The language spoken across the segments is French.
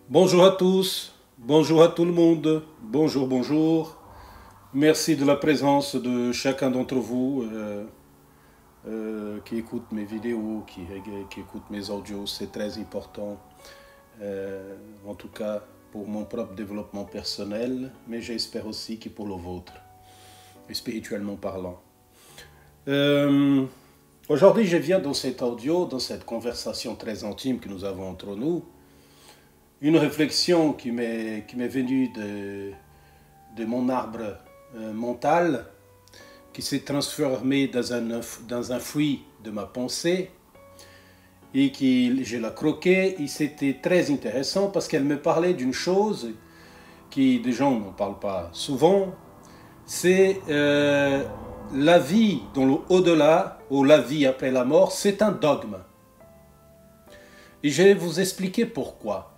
Bonjour à tous, bonjour à tout le monde, bonjour, bonjour. Merci de la présence de chacun d'entre vous qui écoute mes vidéos, qui écoute mes audios. C'est très important, en tout cas pour mon propre développement personnel, mais j'espère aussi que pour le vôtre, spirituellement parlant. Aujourd'hui, je viens dans cet audio, dans cette conversation très intime que nous avons entre nous, une réflexion qui m'est venue de mon arbre mental, qui s'est transformé dans un fruit de ma pensée, et je l'ai croqué, et c'était très intéressant parce qu'elle me parlait d'une chose qui des gens n'en parlent pas souvent, c'est la vie dans le au-delà, ou la vie après la mort, c'est un dogme. Et je vais vous expliquer pourquoi.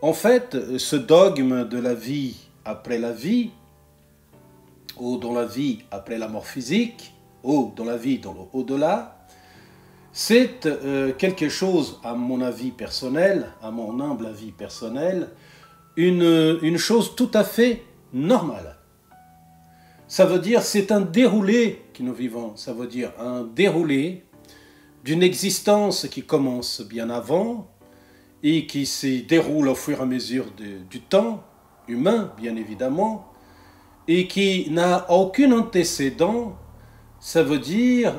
En fait, ce dogme de la vie après la vie, ou dans la vie après la mort physique, ou dans la vie dans le au-delà, c'est quelque chose, à mon avis personnel, à mon humble avis personnel, une chose tout à fait normale. Ça veut dire, c'est un déroulé que nous vivons, ça veut dire un déroulé d'une existence qui commence bien avant, et qui se déroule au fur et à mesure du temps, humain bien évidemment, et qui n'a aucun antécédent, ça veut dire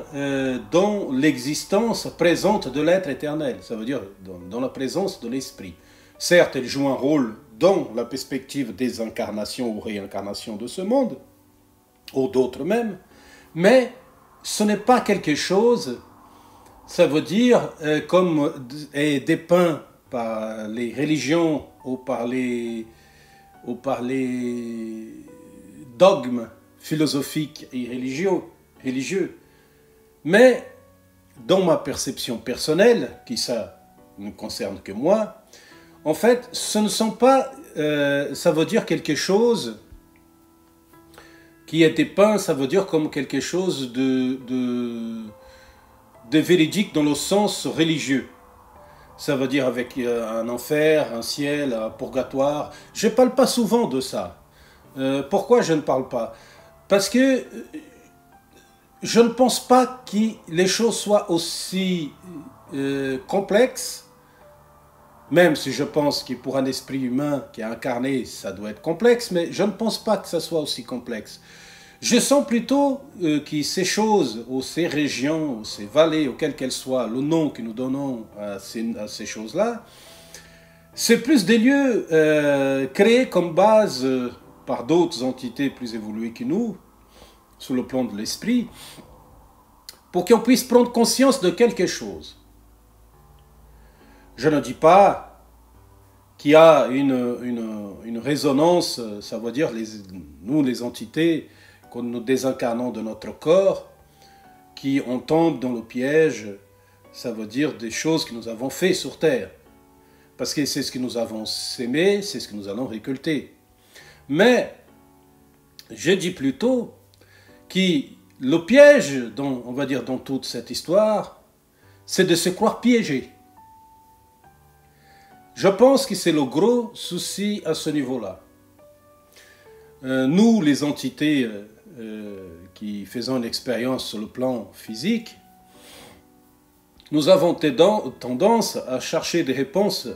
dans l'existence présente de l'être éternel, ça veut dire dans la présence de l'esprit. Certes, elle joue un rôle dans la perspective des incarnations ou réincarnations de ce monde, ou d'autres même, mais ce n'est pas quelque chose, ça veut dire, comme est dépeint par les religions ou par les dogmes philosophiques et religieux. Mais dans ma perception personnelle, qui ça ne concerne que moi, en fait, ce ne sont pas, ça veut dire quelque chose qui est dépeint, ça veut dire comme quelque chose de véridique dans le sens religieux. Ça veut dire avec un enfer, un ciel, un purgatoire. Je ne parle pas souvent de ça. Pourquoi je ne parle pas? Parce que je ne pense pas que les choses soient aussi complexes, même si je pense que pour un esprit humain qui est incarné, ça doit être complexe, mais je ne pense pas que ça soit aussi complexe. Je sens plutôt que ces choses, ou ces régions, ou ces vallées, ou quelles qu'elles soient, le nom que nous donnons à ces choses-là, c'est plus des lieux créés comme base par d'autres entités plus évoluées que nous, sur le plan de l'esprit, pour qu'on puisse prendre conscience de quelque chose. Je ne dis pas qu'il y a une résonance, ça veut dire nous les entités, quand nous désincarnons de notre corps, qui on tombe dans le piège, ça veut dire des choses que nous avons fait sur Terre. Parce que c'est ce que nous avons sémé, c'est ce que nous allons récolter. Mais, je dis plutôt que le piège, on va dire dans toute cette histoire, c'est de se croire piégé. Je pense que c'est le gros souci à ce niveau-là. Nous, les entités qui faisons une expérience sur le plan physique, nous avons tendance à chercher des réponses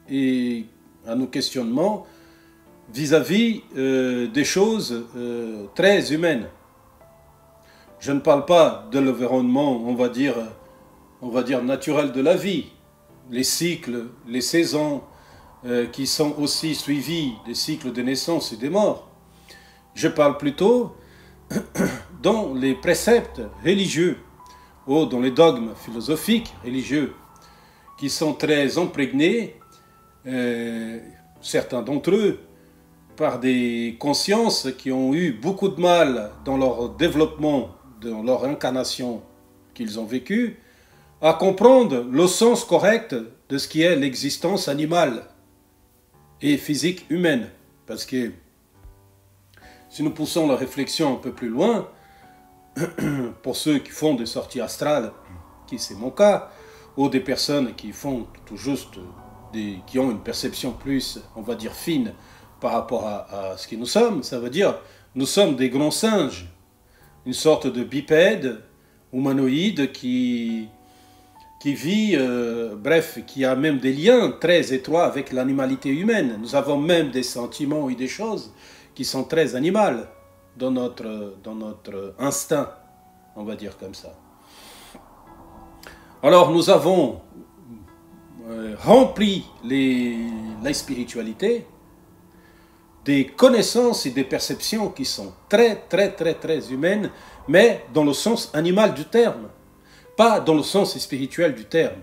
et à nos questionnements vis-à-vis des choses très humaines. Je ne parle pas de l'environnement, on va dire naturel de la vie, les cycles, les saisons qui sont aussi suivis des cycles de naissance et des morts. Je parle plutôt dans les préceptes religieux ou dans les dogmes philosophiques religieux qui sont très imprégnés, certains d'entre eux, par des consciences qui ont eu beaucoup de mal dans leur développement, dans leur incarnation qu'ils ont vécue, à comprendre le sens correct de ce qui est l'existence animale et physique humaine. Parce que si nous poussons la réflexion un peu plus loin, pour ceux qui font des sorties astrales, qui c'est mon cas, ou des personnes qui font tout juste qui ont une perception plus, on va dire, fine par rapport à ce que nous sommes. Ça veut dire, nous sommes des grands singes, une sorte de bipède humanoïde qui vit, bref, qui a même des liens très étroits avec l'animalité humaine. Nous avons même des sentiments et des choses qui sont très animales dans notre instinct, on va dire comme ça. Alors nous avons rempli la spiritualité des connaissances et des perceptions qui sont très humaines, mais dans le sens animal du terme, pas dans le sens spirituel du terme.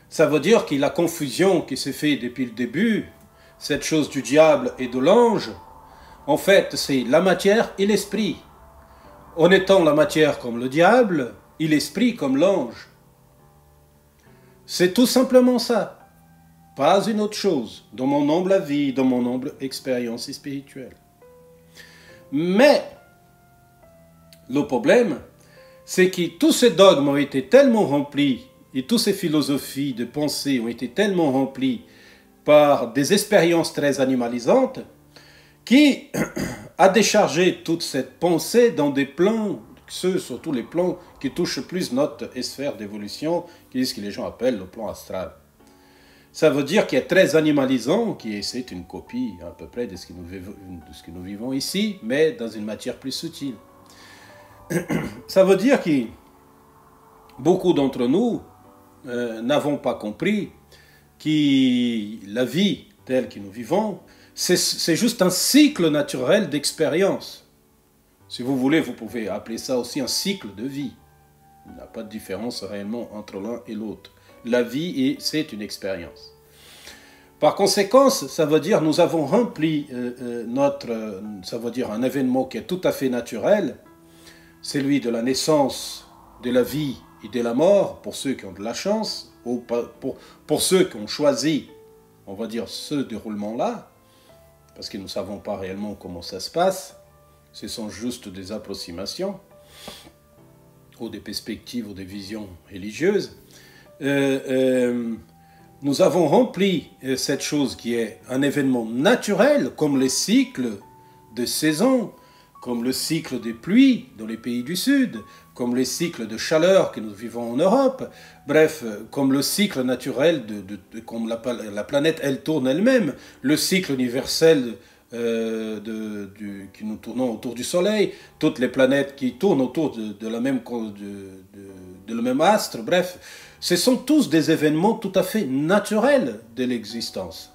Ça veut dire que la confusion qui s'est faite depuis le début, cette chose du diable et de l'ange, en fait, c'est la matière et l'esprit. En étant la matière comme le diable et l'esprit comme l'ange. C'est tout simplement ça. Pas une autre chose, dans mon humble avis, dans mon humble expérience spirituelle. Mais, le problème, c'est que tous ces dogmes ont été tellement remplis, et toutes ces philosophies de pensée ont été tellement remplies par des expériences très animalisantes, qui a déchargé toute cette pensée dans des plans, surtout les plans qui touchent plus notre sphère d'évolution, qui est ce que les gens appellent le plan astral. Ça veut dire qu'il est très animalisant, c'est une copie à peu près de ce que nous vivons ici, mais dans une matière plus subtile. Ça veut dire que beaucoup d'entre nous n'avons pas compris que la vie telle que nous vivons, c'est juste un cycle naturel d'expérience. Si vous voulez, vous pouvez appeler ça aussi un cycle de vie. Il n'y a pas de différence réellement entre l'un et l'autre. La vie, c'est une expérience. Par conséquent, ça veut dire nous avons rempli ça veut dire un événement qui est tout à fait naturel, celui de la naissance, de la vie et de la mort, pour ceux qui ont de la chance, ou pour ceux qui ont choisi, on va dire, ce déroulement-là, parce que nous ne savons pas réellement comment ça se passe, ce sont juste des approximations, ou des perspectives, ou des visions religieuses. Nous avons rempli cette chose qui est un événement naturel, comme les cycles de saison, comme le cycle des pluies dans les pays du Sud, comme les cycles de chaleur que nous vivons en Europe, bref, comme le cycle naturel, comme la planète, elle tourne elle-même, le cycle universel qui nous tournons autour du Soleil, toutes les planètes qui tournent autour de le même astre, bref, ce sont tous des événements tout à fait naturels de l'existence.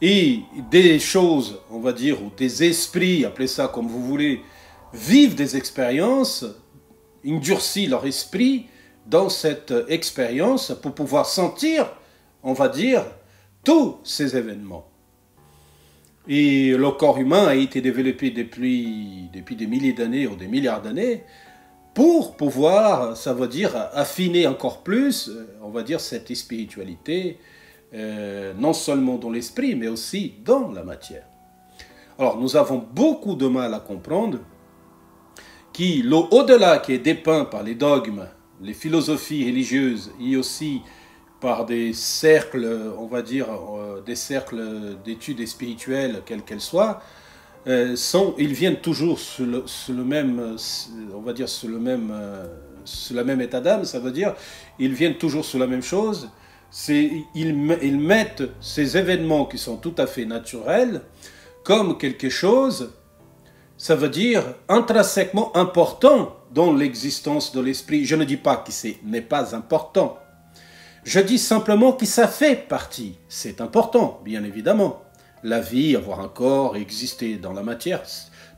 Et des choses, on va dire, ou des esprits, appelez ça comme vous voulez, vivent des expériences, endurcissent leur esprit dans cette expérience pour pouvoir sentir, on va dire, tous ces événements. Et le corps humain a été développé depuis des milliers d'années ou des milliards d'années pour pouvoir, ça veut dire, affiner encore plus, on va dire, cette spiritualité, non seulement dans l'esprit, mais aussi dans la matière. Alors, nous avons beaucoup de mal à comprendre que l'au-delà qui est dépeint par les dogmes, les philosophies religieuses et aussi par des cercles, on va dire, des cercles d'études spirituelles, quelles qu'elles soient, ils viennent toujours sous le même, on va dire, sous la même état d'âme, ça veut dire, ils viennent toujours sous la même chose, ils mettent ces événements qui sont tout à fait naturels comme quelque chose, ça veut dire intrinsèquement important dans l'existence de l'esprit. Je ne dis pas que ce n'est pas important. Je dis simplement que ça fait partie. C'est important, bien évidemment. La vie, avoir un corps, exister dans la matière,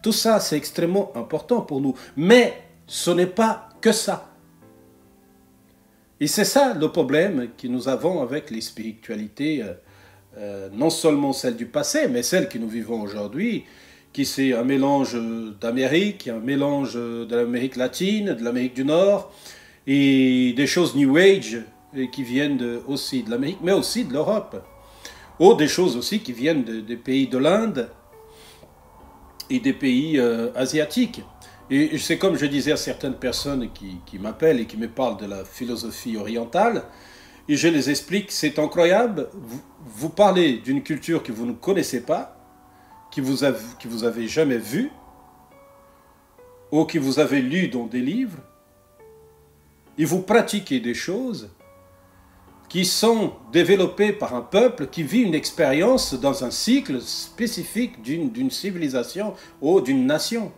tout ça, c'est extrêmement important pour nous. Mais ce n'est pas que ça. Et c'est ça le problème que nous avons avec les spiritualités, non seulement celle du passé, mais celle que nous vivons aujourd'hui, qui c'est un mélange d'Amérique, un mélange de l'Amérique latine, de l'Amérique du Nord, et des choses New Age qui viennent aussi de l'Amérique, mais aussi de l'Europe. Ou des choses aussi qui viennent des pays de l'Inde et des pays asiatiques. Et c'est comme je disais à certaines personnes qui m'appellent et qui me parlent de la philosophie orientale, et je les explique, c'est incroyable, vous parlez d'une culture que vous ne connaissez pas, que vous avez jamais vue, ou que vous avez lu dans des livres, et vous pratiquez des choses qui sont développées par un peuple qui vit une expérience dans un cycle spécifique d'une civilisation ou d'une nation,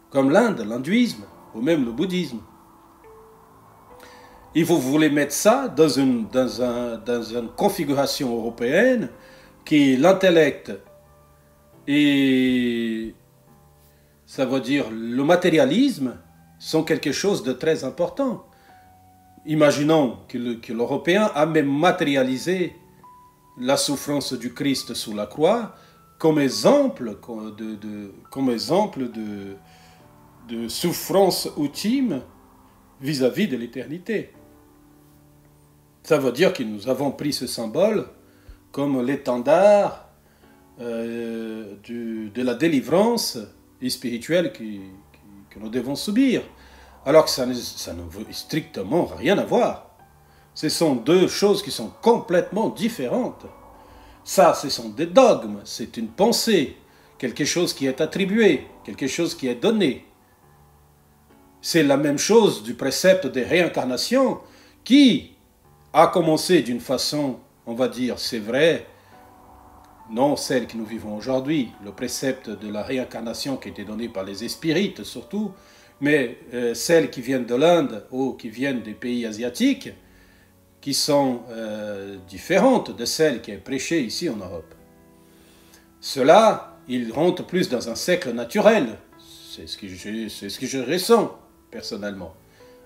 comme l'Inde, l'hindouisme, ou même le bouddhisme. Et vous voulez mettre ça dans une configuration européenne qui l'intellect et ça veut dire le matérialisme sont quelque chose de très important. Imaginons que l'Européen a même matérialisé la souffrance du Christ sous la croix comme exemple de souffrance ultime vis-à-vis de l'éternité. Ça veut dire que nous avons pris ce symbole comme l'étendard de la délivrance spirituelle que nous devons subir. Alors que ça ne veut strictement rien à voir. Ce sont deux choses qui sont complètement différentes. Ça, ce sont des dogmes, c'est une pensée, quelque chose qui est attribué, quelque chose qui est donné. C'est la même chose du précepte des réincarnations qui a commencé d'une façon, on va dire, c'est vrai, non celle que nous vivons aujourd'hui, le précepte de la réincarnation qui a été donné par les spirites surtout, mais celles qui viennent de l'Inde ou qui viennent des pays asiatiques, qui sont différentes de celles qui est prêchées ici en Europe. Cela, ils rentrent plus dans un cercle naturel, c'est ce que je ressens personnellement.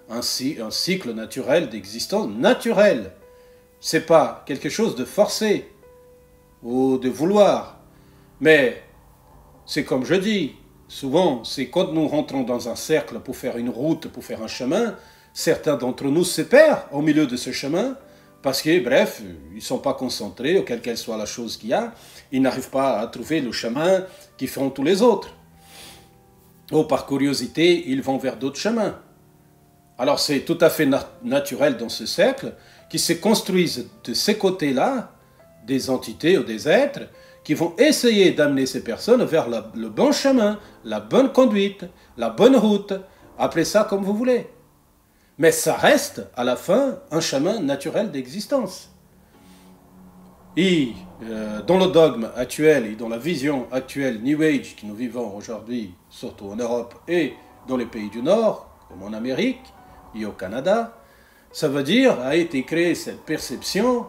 Un cycle naturel d'existence naturelle. Ce n'est pas quelque chose de forcé ou de vouloir. Mais c'est comme je dis, souvent, c'est quand nous rentrons dans un cercle pour faire une route, pour faire un chemin, certains d'entre nous se perdent au milieu de ce chemin parce que, bref, ils ne sont pas concentrés, quelle qu'elle soit la chose qu'il y a, ils n'arrivent pas à trouver le chemin qui feront tous les autres. Ou par curiosité, ils vont vers d'autres chemins. Alors c'est tout à fait naturel dans ce cercle qui se construisent de ces côtés-là des entités ou des êtres qui vont essayer d'amener ces personnes vers le bon chemin, la bonne conduite, la bonne route, appelez ça comme vous voulez. Mais ça reste à la fin un chemin naturel d'existence. Et dans le dogme actuel et dans la vision actuelle New Age que nous vivons aujourd'hui, surtout en Europe et dans les pays du Nord, comme en Amérique, et au Canada, ça veut dire, a été créée cette perception,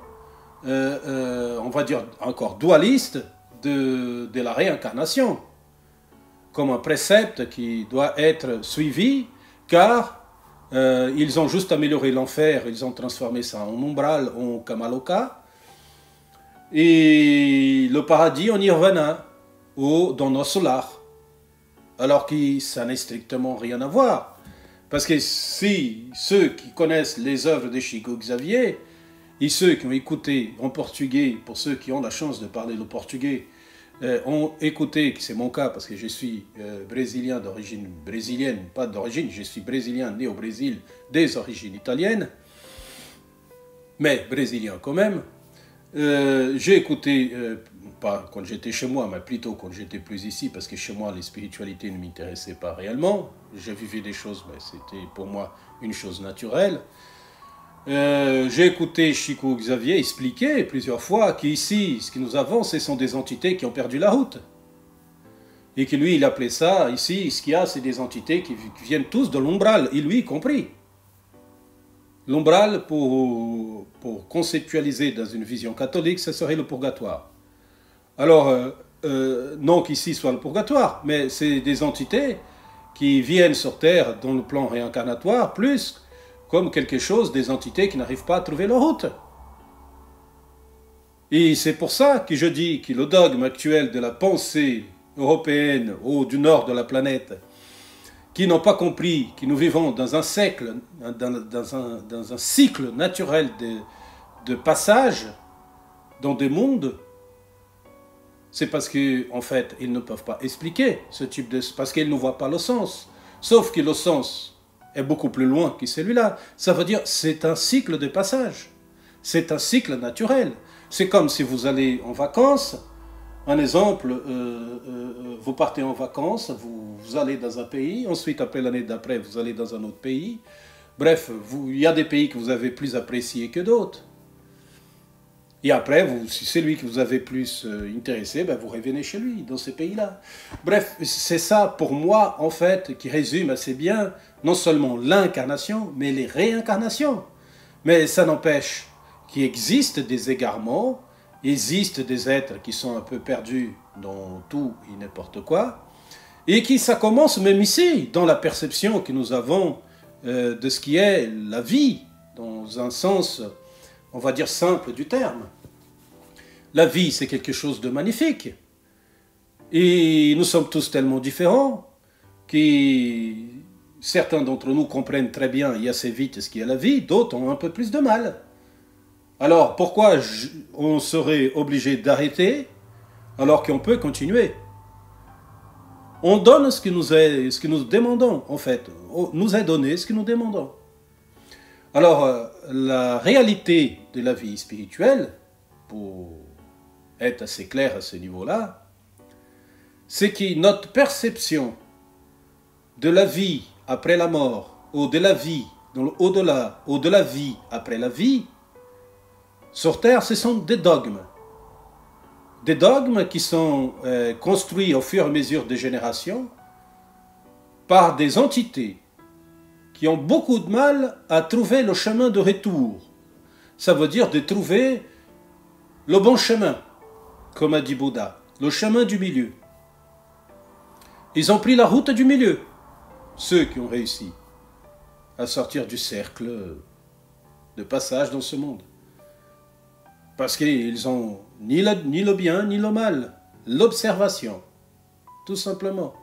on va dire encore dualiste, de la réincarnation, comme un précepte qui doit être suivi, car ils ont juste amélioré l'enfer, ils ont transformé ça en umbral, en kamaloka, et le paradis en nirvana, ou dans nos solars, alors que ça n'a strictement rien à voir. Parce que si ceux qui connaissent les œuvres de Chico Xavier, et ceux qui ont écouté en portugais, pour ceux qui ont la chance de parler le portugais, ont écouté, c'est mon cas parce que je suis brésilien d'origine brésilienne, pas d'origine, je suis brésilien né au Brésil, des origines italiennes, mais brésilien quand même. J'ai écouté, pas quand j'étais chez moi, mais plutôt quand j'étais plus ici, parce que chez moi, les spiritualités ne m'intéressaient pas réellement. Je vivais des choses, mais c'était pour moi une chose naturelle. J'ai écouté Chico Xavier expliquer plusieurs fois qu'ici, ce que nous avons, ce sont des entités qui ont perdu la route. Et que lui, il appelait ça, ici, ce qu'il y a, c'est des entités qui viennent tous de l'umbral, et lui y compris. L'umbral, pour conceptualiser dans une vision catholique, ce serait le purgatoire. Alors, non qu'ici soit le purgatoire, mais c'est des entités qui viennent sur Terre dans le plan réincarnatoire, plus comme quelque chose, des entités qui n'arrivent pas à trouver leur route. Et c'est pour ça que je dis que le dogme actuel de la pensée européenne ou du nord de la planète, qui n'ont pas compris que nous vivons dans un siècle, dans un cycle naturel de passage dans des mondes, c'est parce qu'en fait, ils ne peuvent pas expliquer ce type de... parce qu'ils ne voient pas le sens. Sauf que le sens est beaucoup plus loin que celui-là. Ça veut dire c'est un cycle de passage. C'est un cycle naturel. C'est comme si vous allez en vacances. Un exemple, vous partez en vacances, vous allez dans un pays, ensuite après l'année d'après, vous allez dans un autre pays. Bref, il y a des pays que vous avez plus appréciés que d'autres. Et après, si c'est lui que vous avez plus intéressé, ben vous revenez chez lui, dans ces pays-là. Bref, c'est ça pour moi, en fait, qui résume assez bien non seulement l'incarnation, mais les réincarnations. Mais ça n'empêche qu'il existe des égarements, existent des êtres qui sont un peu perdus dans tout et n'importe quoi, et qui ça commence même ici, dans la perception que nous avons de ce qui est la vie, dans un sens, on va dire, simple du terme. La vie, c'est quelque chose de magnifique. Et nous sommes tous tellement différents que certains d'entre nous comprennent très bien et assez vite ce qu'est la vie, d'autres ont un peu plus de mal. Alors, pourquoi on serait obligé d'arrêter alors qu'on peut continuer? On donne ce que nous demandons, en fait. On nous est donné ce que nous demandons. Alors, la réalité de la vie spirituelle, pour être assez clair à ce niveau-là, c'est que notre perception de la vie après la mort, ou de la vie dans l'au-delà, ou de la vie après la vie, sur Terre, ce sont des dogmes. Des dogmes qui sont construits au fur et à mesure des générations par des entités qui ont beaucoup de mal à trouver le chemin de retour. Ça veut dire de trouver le bon chemin, comme a dit Bouddha, le chemin du milieu. Ils ont pris la route du milieu, ceux qui ont réussi à sortir du cercle de passage dans ce monde. Parce qu'ils ont ni le bien ni le mal, l'observation, tout simplement.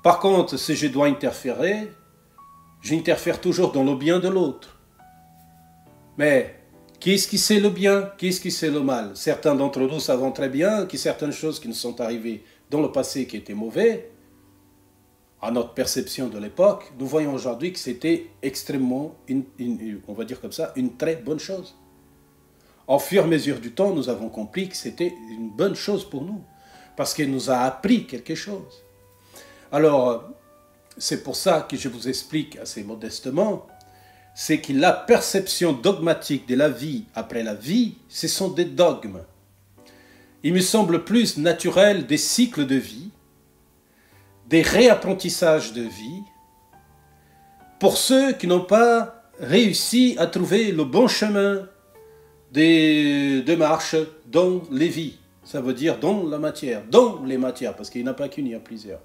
Par contre, si je dois interférer, j'interfère toujours dans le bien de l'autre. Mais qu'est-ce qui sait le bien, qu'est-ce qui sait le mal? Certains d'entre nous savons très bien que certaines choses qui nous sont arrivées dans le passé qui étaient mauvaises, à notre perception de l'époque, nous voyons aujourd'hui que c'était extrêmement, on va dire comme ça, une très bonne chose. Au fur et à mesure du temps, nous avons compris que c'était une bonne chose pour nous, parce qu'elle nous a appris quelque chose. Alors, c'est pour ça que je vous explique assez modestement, c'est que la perception dogmatique de la vie après la vie, ce sont des dogmes. Il me semble plus naturel des cycles de vie, des réapprentissages de vie, pour ceux qui n'ont pas réussi à trouver le bon chemin de marche dans les vies. Ça veut dire dans la matière, dans les matières, parce qu'il n'y en a pas qu'une, il y a plusieurs.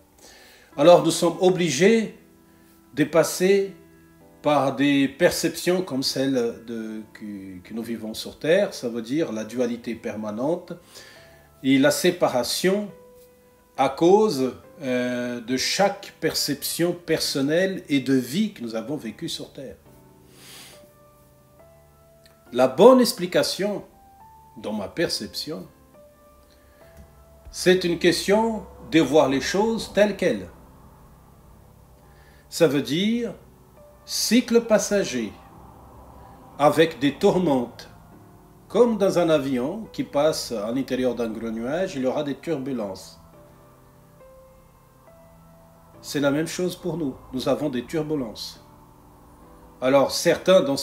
Alors nous sommes obligés de passer par des perceptions comme celle que nous vivons sur Terre, ça veut dire la dualité permanente et la séparation à cause de chaque perception personnelle et de vie que nous avons vécue sur Terre. La bonne explication, dans ma perception, c'est une question de voir les choses telles quelles. Ça veut dire cycle passager, avec des tourmentes. Comme dans un avion qui passe à l'intérieur d'un gros nuage, il y aura des turbulences. C'est la même chose pour nous. Nous avons des turbulences. Alors certains dans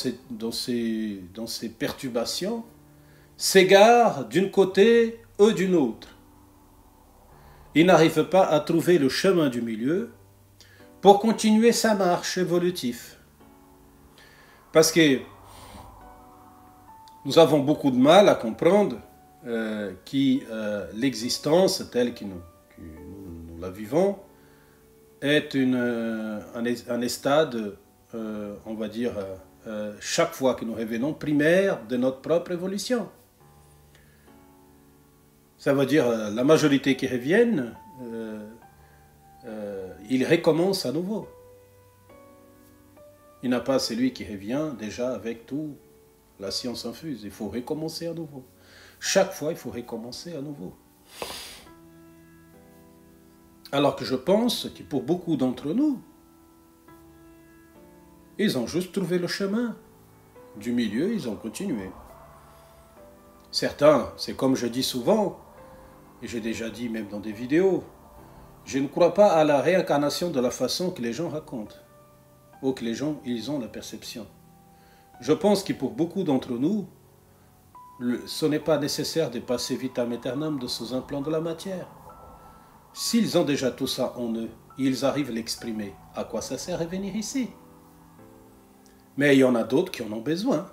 ces perturbations s'égarent d'un côté ou d'une autre. Ils n'arrivent pas à trouver le chemin du milieu pour continuer sa marche évolutive. Parce que nous avons beaucoup de mal à comprendre que l'existence telle que nous la vivons est un stade, on va dire, chaque fois que nous revenons, primaire de notre propre évolution. Ça veut dire la majorité qui reviennent, ils recommencent à nouveau. Il n'y a pas celui qui revient déjà avec tout la science infuse. Il faut recommencer à nouveau. Chaque fois, il faut recommencer à nouveau. Alors que je pense que pour beaucoup d'entre nous, ils ont juste trouvé le chemin du milieu, ils ont continué. Certains, c'est comme je dis souvent, et j'ai déjà dit même dans des vidéos, je ne crois pas à la réincarnation de la façon que les gens racontent, ou que les gens, ils ont la perception. Je pense que pour beaucoup d'entre nous, ce n'est pas nécessaire de passer vitam aeternam sous un plan de la matière. S'ils ont déjà tout ça en eux, ils arrivent à l'exprimer. À quoi ça sert de venir ici? Mais il y en a d'autres qui en ont besoin.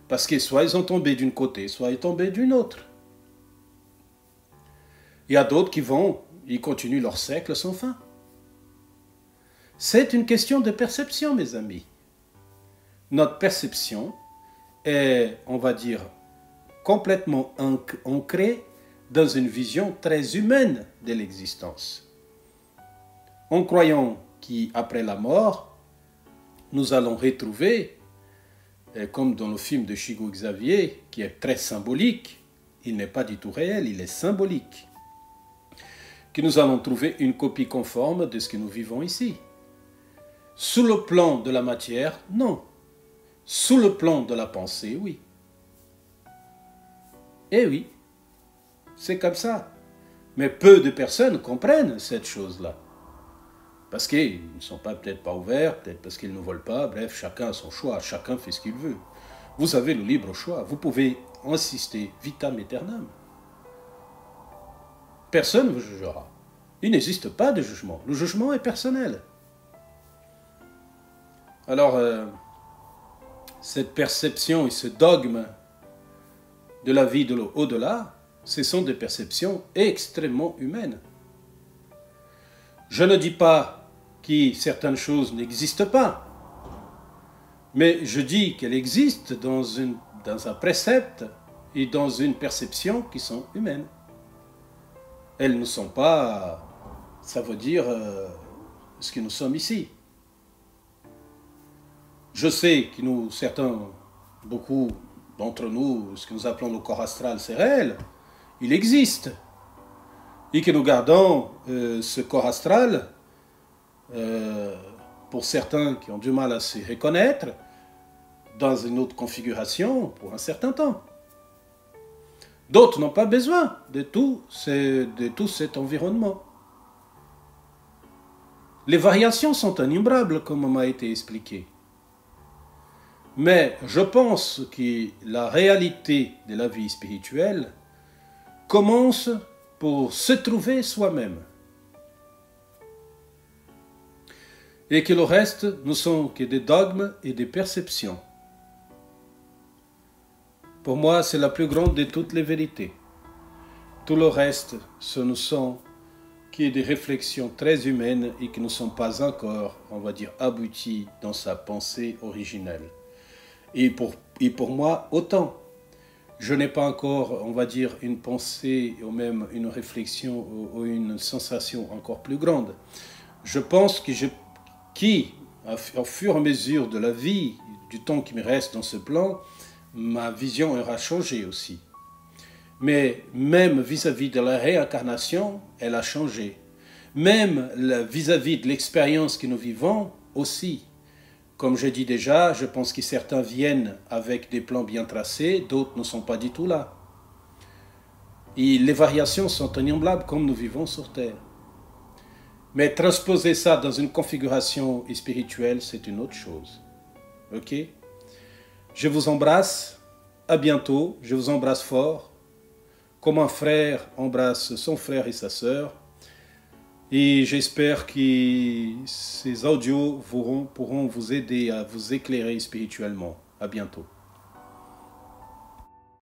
Parce que soit ils ont tombé d'un côté, soit ils ont tombé d'un autre. Il y a d'autres qui ils continuent leur cercle sans fin. C'est une question de perception, mes amis. Notre perception est, on va dire, complètement ancrée dans une vision très humaine de l'existence. En croyant qu'après la mort, nous allons retrouver, comme dans le film de Chico Xavier, qui est très symbolique, il n'est pas du tout réel, il est symbolique, que nous allons trouver une copie conforme de ce que nous vivons ici. Sous le plan de la matière, non. Sous le plan de la pensée, oui. Eh oui, c'est comme ça. Mais peu de personnes comprennent cette chose-là. Parce qu'ils ne sont peut-être pas ouverts, peut-être parce qu'ils ne veulent pas, bref, chacun a son choix, chacun fait ce qu'il veut. Vous avez le libre choix, vous pouvez insister vitam aeternam. Personne ne vous jugera. Il n'existe pas de jugement. Le jugement est personnel. Alors, cette perception et ce dogme de la vie de l'au-delà, ce sont des perceptions extrêmement humaines. Je ne dis pas que certaines choses n'existent pas, mais je dis qu'elles existent dans un précepte et dans une perception qui sont humaines. Elles ne sont pas, ça veut dire, ce que nous sommes ici. Je sais que beaucoup d'entre nous, ce que nous appelons le corps astral, c'est réel. Il existe. Et que nous gardons ce corps astral, pour certains qui ont du mal à se reconnaître, dans une autre configuration pour un certain temps. D'autres n'ont pas besoin de tout cet environnement. Les variations sont innombrables, comme m'a été expliqué. Mais je pense que la réalité de la vie spirituelle commence pour se trouver soi-même. Et que le reste ne sont que des dogmes et des perceptions. Pour moi, c'est la plus grande de toutes les vérités. Tout le reste, ce ne sont que des réflexions très humaines et qui ne sont pas encore, on va dire, abouties dans sa pensée originelle. Et pour moi, autant. Je n'ai pas encore, on va dire, une pensée ou même une réflexion ou une sensation encore plus grande. Je pense que au fur et à mesure de la vie, du temps qui me reste dans ce plan, ma vision aura changé aussi. Mais même vis-à-vis de la réincarnation, elle a changé. Même vis-à-vis de l'expérience que nous vivons aussi. Comme je dis déjà, je pense que certains viennent avec des plans bien tracés, d'autres ne sont pas du tout là. Et les variations sont innombrables comme nous vivons sur Terre. Mais transposer ça dans une configuration spirituelle, c'est une autre chose. Ok? Je vous embrasse. À bientôt. Je vous embrasse fort. Comme un frère embrasse son frère et sa sœur. Et j'espère que ces audios pourront vous aider à vous éclairer spirituellement. À bientôt.